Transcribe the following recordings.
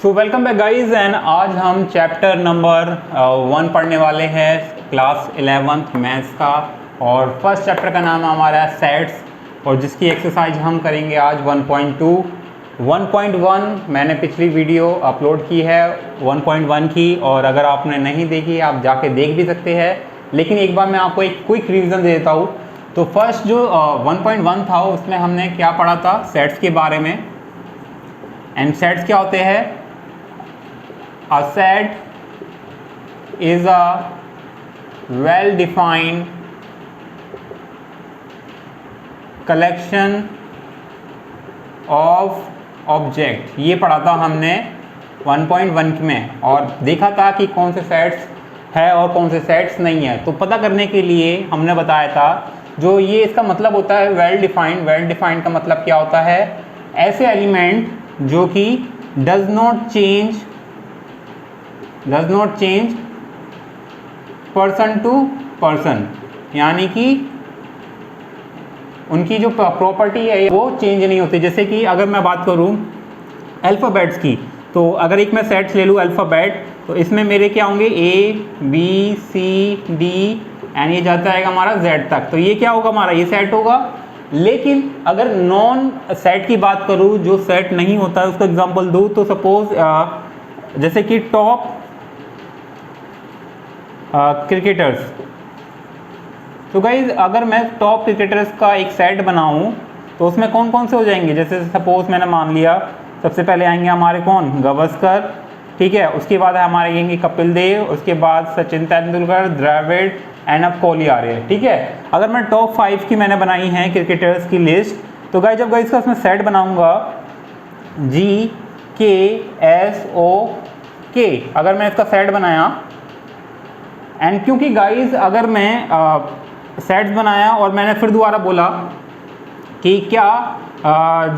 So welcome back guys and आज हम chapter number 1 पढ़ने वाले हैं क्लास 11th मैथ्स का। और फर्स्ट चैप्टर का नाम हमारा है सेट्स और जिसकी एक्सरसाइज हम करेंगे आज 1.2। 1.1 मैंने पिछली वीडियो अपलोड की है 1.1 की, और अगर आपने नहीं देखी आप जाके देख भी सकते हैं, लेकिन एक बार मैं आपको एक क्विक रिवीजन दे देता हूँ। तो फर्स्ट जो 1.1 था उसमें हमने क्या पढ़ा था, सेट्स के बारे में। एंड सेट्स क्या होते हैं? A set is a well-defined collection of object। ये पढ़ा था हमने 1.1 में और देखा था कि कौन से सेट्स है और कौन से सेट्स नहीं है। तो पता करने के लिए हमने बताया था जो ये इसका मतलब होता है वेल डिफाइंड। वेल डिफाइंड का मतलब क्या होता है? ऐसे एलिमेंट जो कि does not change person to person, यानी कि उनकी जो प्रॉपर्टी है वो चेंज नहीं होती। जैसे कि अगर मैं बात करूं अल्फ़ाबेट्स की, तो अगर एक मैं सेट्स ले लूँ अल्फ़ाबेट, तो इसमें मेरे क्या होंगे ABCD एंड ये जाता है हमारा Z तक। तो ये क्या होगा हमारा, ये सेट होगा। लेकिन अगर नॉन सेट की बात करूँ, जो सेट नहीं होता है, उसको एग्जांपल दूँ तो सपोज जैसे कि टॉप क्रिकेटर्स। तो गाइज अगर मैं टॉप क्रिकेटर्स का एक सेट बनाऊं तो उसमें कौन कौन से हो जाएंगे? जैसे सपोज मैंने मान लिया सबसे पहले आएंगे हमारे कौन, गावस्कर, ठीक है। उसके बाद हमारे आएंगे कपिल देव, उसके बाद सचिन तेंदुलकर, द्रविड़ एंड अब कोहली आ रहे हैं, ठीक है। अगर मैं टॉप 5 की मैंने बनाई है क्रिकेटर्स की लिस्ट, तो गाइज जब गाइज का उसमें सेट बनाऊंगा GKSOK, अगर मैं इसका सेट बनाया एंड क्योंकि गाइज अगर मैं सेट्स बनाया और मैंने फिर दोबारा बोला कि क्या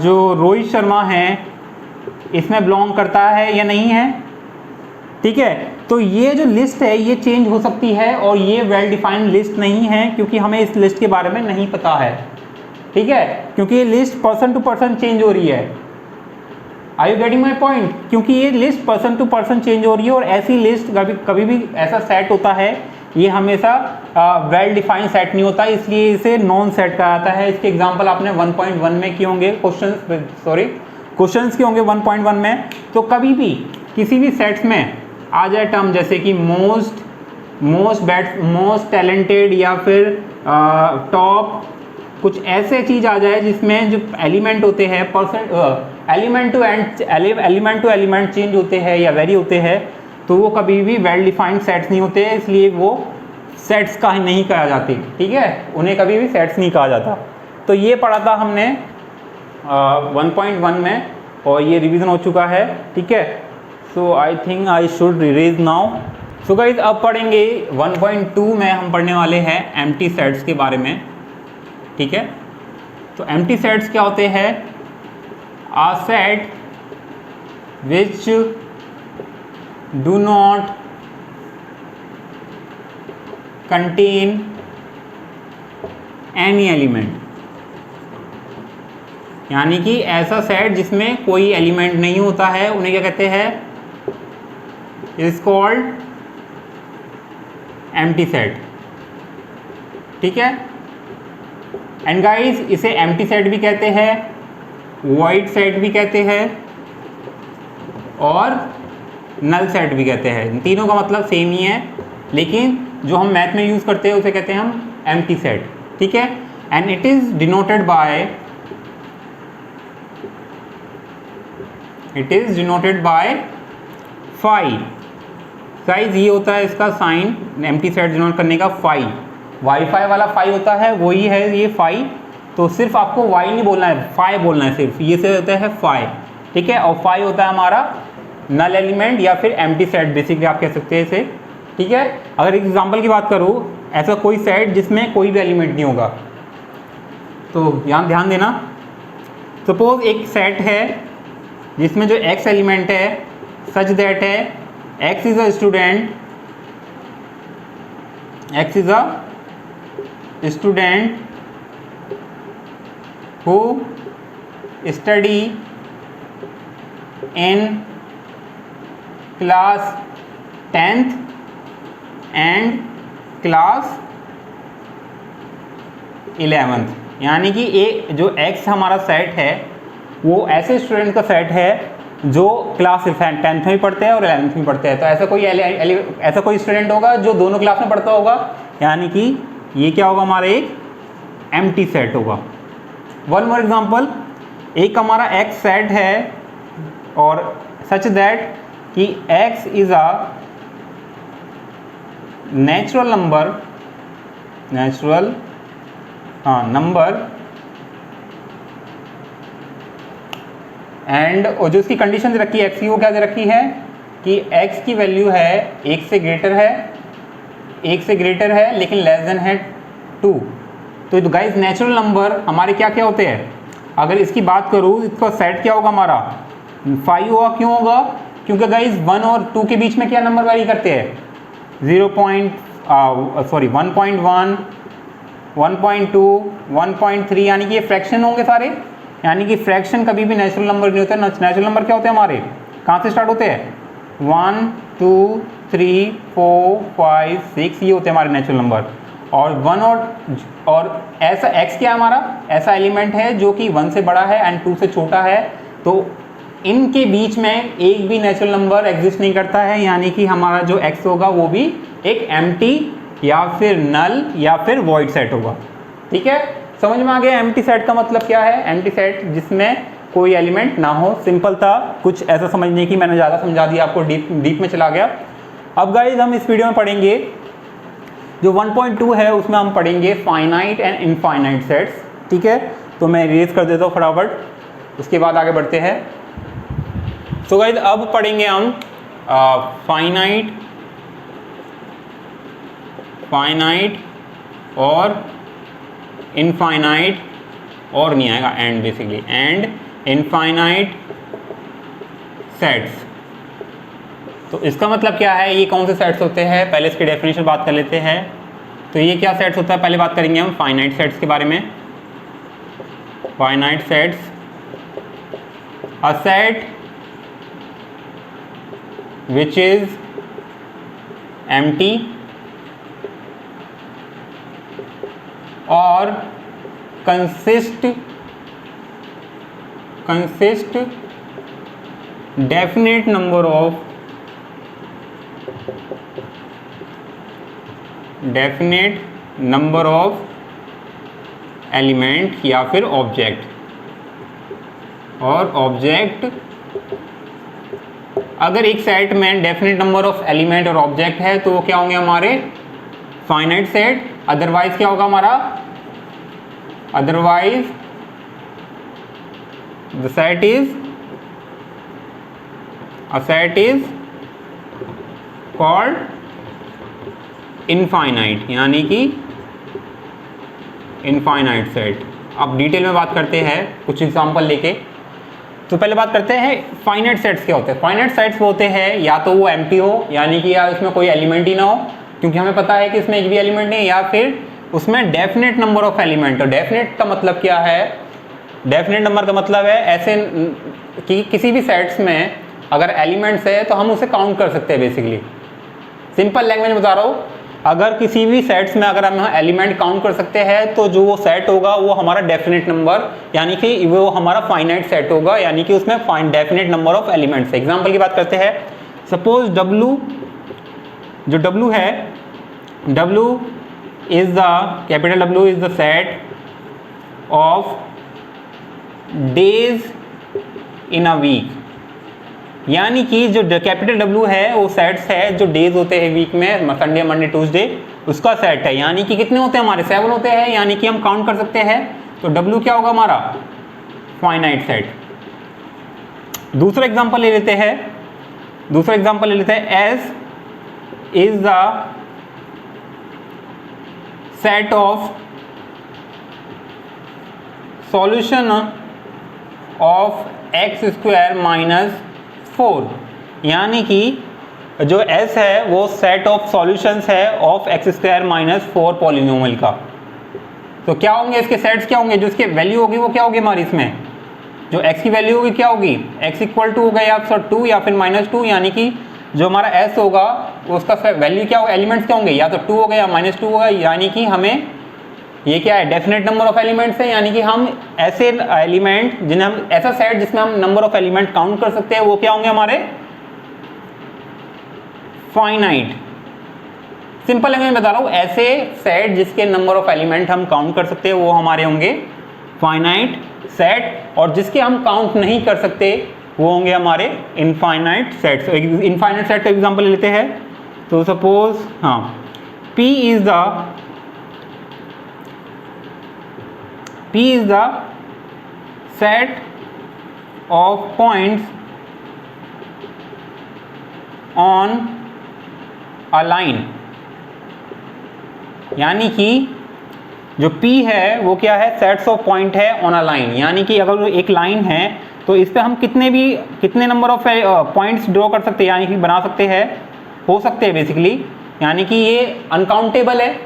जो रोहित शर्मा है इसमें बिलोंग करता है या नहीं है, ठीक है, तो ये जो लिस्ट है ये चेंज हो सकती है और ये वेल डिफाइंड लिस्ट नहीं है, क्योंकि हमें इस लिस्ट के बारे में नहीं पता है, ठीक है, क्योंकि ये list person to person change हो रही है। Are you getting my point? क्योंकि ये list person to person change हो रही है और ऐसी लिस्ट कभी भी ऐसा सेट होता है, ये हमेशा वेल डिफाइंड सेट नहीं होता, इसलिए इसे नॉन सेट कहा जाता है। इसके एग्जांपल आपने 1.1 में किए होंगे, क्वेश्चंस किए होंगे 1.1 में। तो कभी भी किसी भी सेट्स में आ जाए टर्म जैसे कि मोस्ट टैलेंटेड या फिर टॉप, कुछ ऐसे चीज़ आ जाए जिसमें जो एलिमेंट होते हैं एलिमेंट टू एलिमेंट चेंज होते हैं या वेरी होते हैं, तो वो कभी भी वेल डिफाइंड सेट्स नहीं होते हैं, इसलिए वो सेट्स का नहीं कहा जाती, ठीक है, उन्हें कभी भी सेट्स नहीं कहा जाता। तो ये पढ़ा था हमने 1.1 में और ये रिवीजन हो चुका है, ठीक है। So I think I should revise now. So guys अब पढ़ेंगे 1.2 में हम पढ़ने वाले हैं एम्प्टी सेट्स के बारे में, ठीक है। तो एम्प्टी सेट्स क्या होते हैं? A set which do not contain any element, यानी कि ऐसा सेट जिसमें कोई एलिमेंट नहीं होता है, उन्हें क्या कहते हैं? इज कॉल्ड एम्प्टी सेट, ठीक है। एंड गाइस इसे एम्प्टी सेट भी कहते हैं, वॉइड सेट भी कहते हैं और नल सेट भी कहते हैं। तीनों का मतलब सेम ही है, लेकिन जो हम मैथ में यूज़ करते हैं उसे कहते हैं हम एम्प्टी सेट, ठीक है। And it is denoted by phi. Guys ये होता है इसका साइन एम्प्टी सेट डिनोट करने का, फाई। वाईफाई वाला फाई होता है, वही है ये फाई। तो सिर्फ आपको वाई नहीं बोलना है, फाई बोलना है सिर्फ, ये से होता है फाई, ठीक है। और फाई होता है हमारा नल एलिमेंट या फिर एम्प्टी सेट, बेसिकली आप कह सकते हैं इसे, ठीक है। अगर एग्जांपल की बात करूँ, ऐसा कोई सेट जिसमें कोई भी एलिमेंट नहीं होगा, तो यहाँ ध्यान देना। सपोज एक सेट है जिसमें जो एक्स एलिमेंट है सच दैट है x is a student who study in class 10th and class 11th, यानी कि ये जो x हमारा सेट है वो ऐसे स्टूडेंट का सेट है जो क्लास 10th में पढ़ते हैं और 11th में पढ़ते हैं। तो ऐसा कोई स्टूडेंट होगा जो दोनों क्लास में पढ़ता होगा, यानी कि ये क्या होगा, हमारा एक एम्प्टी सेट होगा। वन मोर एग्जांपल, एक हमारा x सेट है और सच दैट कि x is a natural number and और जो इसकी कंडीशन दे रखी है x की, वो क्या दे रखी है कि x की वैल्यू है 1 से ग्रेटर है लेकिन लेस देन है 2। तो गाइस नेचुरल नंबर हमारे क्या क्या होते हैं, अगर इसकी बात करूँ इसका सेट क्या होगा हमारा 5 होगा। क्यों होगा, क्योंकि गाइस 1 और 2 के बीच में क्या नंबर वेरी करते हैं 1.1, 1.2, 1.3, यानी कि ये फ्रैक्शन होंगे सारे। यानी कि फ्रैक्शन कभी भी नेचुरल नंबर नहीं होता। नेचुरल नंबर क्या होते हैं हमारे, कहाँ से स्टार्ट होते हैं 1, 2, 3, 4, 5, 6, ये होते हैं हमारे नेचुरल नंबर। और 1 और ऐसा x क्या है हमारा, ऐसा एलिमेंट है जो कि 1 से बड़ा है एंड 2 से छोटा है। तो इनके बीच में एक भी नेचुरल नंबर एग्जिस्ट नहीं करता है, यानी कि हमारा जो x होगा वो भी एक एम्प्टी या फिर नल या फिर वॉइड सेट होगा। ठीक है, समझ में आ गया एम्प्टी सेट का मतलब क्या है। एम्प्टी सेट जिसमें कोई एलिमेंट ना हो। सिंपल था, कुछ ऐसा समझने की, मैंने ज़्यादा समझा दिया आपको, डीप में चला गया। अब गाइज हम इस वीडियो में पढ़ेंगे जो 1.2 है, उसमें हम पढ़ेंगे फाइनाइट एंड इनफाइनाइट सेट्स। ठीक है, तो मैं इरेज कर देता हूँ फटाफट, उसके बाद आगे बढ़ते हैं। तो गाइज अब पढ़ेंगे हम फाइनाइट और इनफाइनाइट, और नहीं आएगा and, basically and infinite sets. तो इसका मतलब क्या है, ये कौन से सेट्स होते हैं, पहले इसकी डेफिनेशन बात कर लेते हैं। तो ये क्या सेट्स होता है, पहले बात करेंगे हम फाइनाइट सेट्स के बारे में। Finite sets, a set which is empty और consist definite number of element या फिर ऑब्जेक्ट। और ऑब्जेक्ट, अगर एक सेट में डेफिनेट नंबर ऑफ एलिमेंट और ऑब्जेक्ट है तो वो क्या होंगे हमारे फाइनाइट सेट। अदरवाइज क्या होगा हमारा, otherwise the set is called infinite, यानी कि इनफाइनाइट सेट। अब डिटेल में बात करते हैं कुछ एग्जांपल लेके। तो पहले बात करते हैं फाइनाइट सेट्स क्या होते हैं। फाइनाइट सेट्स वो होते हैं या तो वो एम्प्टी हो, यानी कि या उसमें कोई एलिमेंट ही ना हो, क्योंकि हमें पता है कि इसमें एक भी एलिमेंट नहीं, या फिर उसमें डेफिनेट नंबर ऑफ एलिमेंट। तो डेफिनेट का मतलब क्या है, डेफिनेट नंबर का मतलब है ऐसे कि किसी भी सेट्स में अगर एलिमेंट्स है तो हम उसे काउंट कर सकते हैं। बेसिकली सिंपल लैंग्वेज में बता रहा हूँ, अगर किसी भी सेट्स में अगर हम एलिमेंट काउंट कर सकते हैं तो जो वो सेट होगा वो हमारा डेफिनेट नंबर, यानी कि वो हमारा फाइनाइट सेट होगा, यानी कि उसमें definite number of elements. Example की बात करते हैं, सपोज W, जो W है, W is the capital W is the set of days in a week, यानी कि जो कैपिटल W है वो सेट्स है जो डेज होते हैं वीक में, संडे, मंडे, ट्यूसडे, उसका सेट है। यानी कि कितने होते हैं हमारे 7 होते हैं, यानी कि हम काउंट कर सकते हैं। तो W क्या होगा हमारा फाइनाइट सेट। दूसरा एग्जांपल ले लेते हैं, S is the set of solution of x² - 4, यानी कि जो S है वो सेट ऑफ सॉल्यूशंस है ऑफ x² - 4 पॉलिनोमियल का। तो क्या होंगे इसके सेट्स, क्या होंगे, जो इसके वैल्यू होगी वो क्या होगी हमारी, इसमें जो x की वैल्यू होगी क्या होगी, x = होगा या फिर 2 या फिर -2, यानी कि जो हमारा s होगा उसका वैल्यू क्या होगा, एलिमेंट्स क्या होंगे, या तो 2 होगा या -2 होगा, यानी कि हमें ये क्या है, डेफिनेट नंबर ऑफ एलिमेंट्स है, यानी कि हम ऐसे एलिमेंट जिन्हें हम, ऐसा सेट जिसमें हम नंबर ऑफ एलिमेंट काउंट कर सकते हैं वो क्या होंगे हमारे फाइनाइट। सिंपल लैंग्वेज में बता रहा हूँ, ऐसे सेट जिसके नंबर ऑफ एलिमेंट हम काउंट कर सकते हैं वो हमारे होंगे फाइनाइट सेट, और जिसके हम काउंट नहीं कर सकते वो होंगे हमारे इनफाइनाइट सेट्स। इनफाइनाइट सेट का एग्जांपल लेते हैं, तो सपोज हाँ P is the set of points on a line, यानी कि जो P है वो क्या है, सेट्स ऑफ पॉइंट है ऑन अ लाइन, यानी कि अगर एक लाइन है तो इस पे हम कितने नंबर ऑफ पॉइंट्स ड्रॉ कर सकते हैं, यानी कि बना सकते हैं, हो सकते हैं बेसिकली, यानी कि ये अनकाउंटेबल है।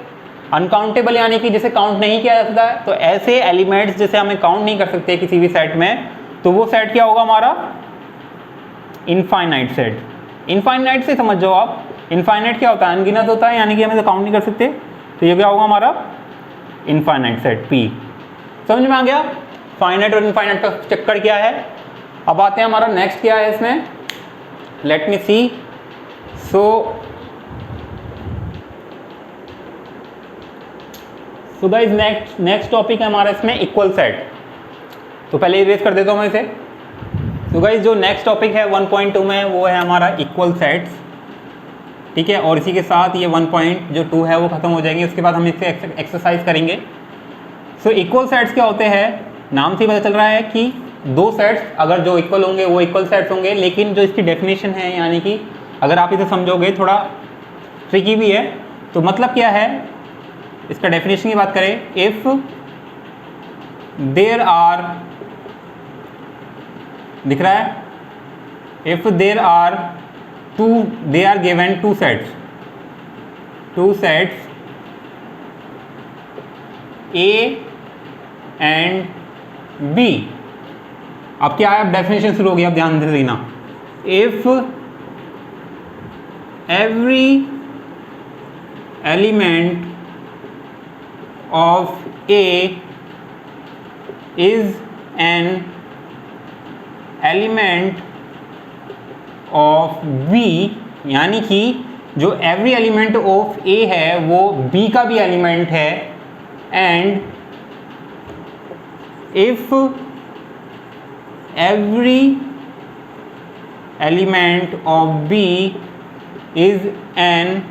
अनकाउंटेबल यानी कि जिसे काउंट नहीं किया जा सकता है, तो ऐसे एलिमेंट्स जिसे हमें काउंट नहीं कर सकते किसी भी सेट में, तो वो सेट क्या होगा हमारा इनफाइनाइट सेट। इनफाइनाइट से समझ जाओ आप, इनफाइनाइट क्या होता है, अनगिनत होता है, यानी कि हमें तो काउंट नहीं कर सकते, तो ये क्या होगा हमारा इनफाइनाइट सेट P। समझ में आ गया फाइनाइट और इनफाइनाइट का चक्कर क्या है। अब आते हैं हमारा नेक्स्ट क्या है इसमें, लेट मी सी। सो गाइस नेक्स्ट टॉपिक है हमारा इसमें इक्वल सेट। तो पहले इरेज कर देता हूँ मैं इसे। तो गाइस जो नेक्स्ट टॉपिक है 1.2 में वो है हमारा इक्वल सेट्स, ठीक है, और इसी के साथ ये 1.2 है वो खत्म हो जाएंगे, उसके बाद हम इससे एक्सरसाइज करेंगे। सो इक्वल सेट्स क्या होते हैं, नाम से ही पता चल रहा है कि दो सेट्स अगर जो इक्वल होंगे वो इक्वल सेट्स होंगे, लेकिन जो इसकी डेफिनेशन है, यानी कि अगर आप इसे समझोगे थोड़ा ट्रिकी भी है। तो मतलब क्या है, इसका डेफिनेशन की बात करें, इफ देयर आर, दिख रहा है, if there are two, they are given two sets A and B। अब क्या है, अब डेफिनेशन शुरू हो गया, अब ध्यान से देना। If every element of A is an element of B, यानी कि जो every element of A है वो B का भी एलिमेंट है, and if every element of B is an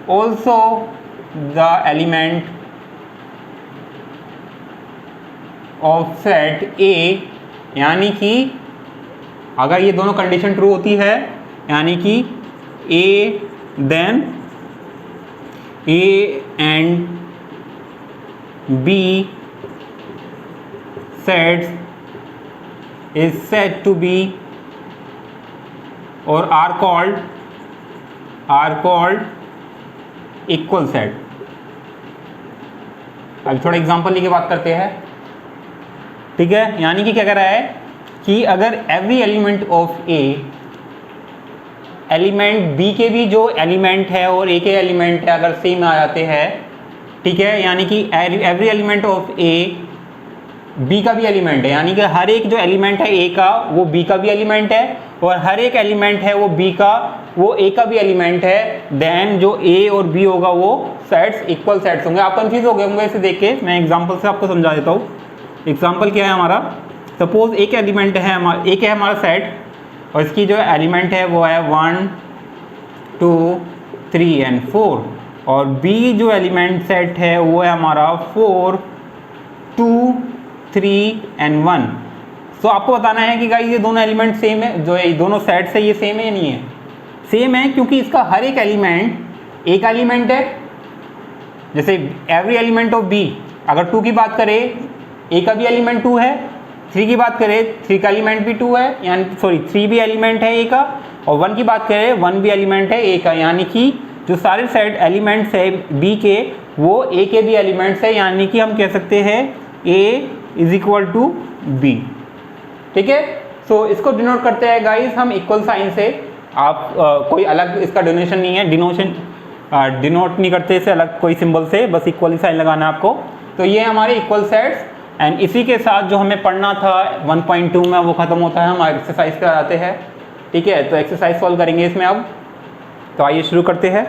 also the element of set A, यानी कि अगर ये दोनों कंडीशन ट्रू होती है, यानी कि A then A and B sets is said to be or are called equal set. अब थोड़ा एग्जांपल लेके बात करते हैं, ठीक है। यानी कि क्या कह रहा है कि अगर every element of A, element B के भी जो एलिमेंट है और ए के एलिमेंट है अगर सेम आ जाते हैं, ठीक है, यानी कि every element of A B का भी एलिमेंट है, यानी कि हर एक जो एलिमेंट है ए का वो बी का भी एलिमेंट है, और हर एक एलिमेंट है वो बी का वो ए का भी एलिमेंट है, देन जो ए और बी होगा वो सेट्स इक्वल सेट्स होंगे। आप कंफ्यूज हो गए होंगे इसे देख के, मैं एग्जांपल से आपको समझा देता हूँ। एग्जांपल क्या है हमारा, सपोज एक एलिमेंट है हमारा, एक है हमारा सेट, और इसकी जो एलिमेंट है वो है 1 2 3 एंड 4, और बी जो एलिमेंट सेट है वो है हमारा 4 2 3 एंड 1। तो आपको बताना है कि गाइस ये दोनों एलिमेंट सेम है, जो ये दोनों सेट्स है ये सेम है या नहीं है, सेम है, क्योंकि इसका हर एक एलिमेंट एक एलिमेंट है। जैसे एवरी एलिमेंट ऑफ बी, अगर 2 की बात करें ए का भी एलिमेंट 2 है, 3 की बात करें 3 का एलिमेंट भी 2 है, यानी सॉरी 3 भी एलिमेंट है ए का, और 1 की बात करें 1 भी एलिमेंट है ए का, यानी कि जो सारे सेट एलिमेंट्स है बी के वो ए के भी एलिमेंट्स है, यानी कि हम कह सकते हैं ए इज इक्वल टू बी, ठीक है। सो इसको डिनोट करते हैं गाइस हम इक्वल साइन से, आप कोई अलग इसका डोनेशन नहीं है, डिनोट नहीं करते इसे अलग कोई सिंबल से, बस इक्वल साइन लगाना है आपको। तो ये हमारे इक्वल सेट्स, एंड इसी के साथ जो हमें पढ़ना था 1.2 में वो ख़त्म होता है, हम एक्सरसाइज पे आते हैं। ठीक है, तो एक्सरसाइज सॉल्व करेंगे इसमें अब। तो आइए शुरू करते हैं।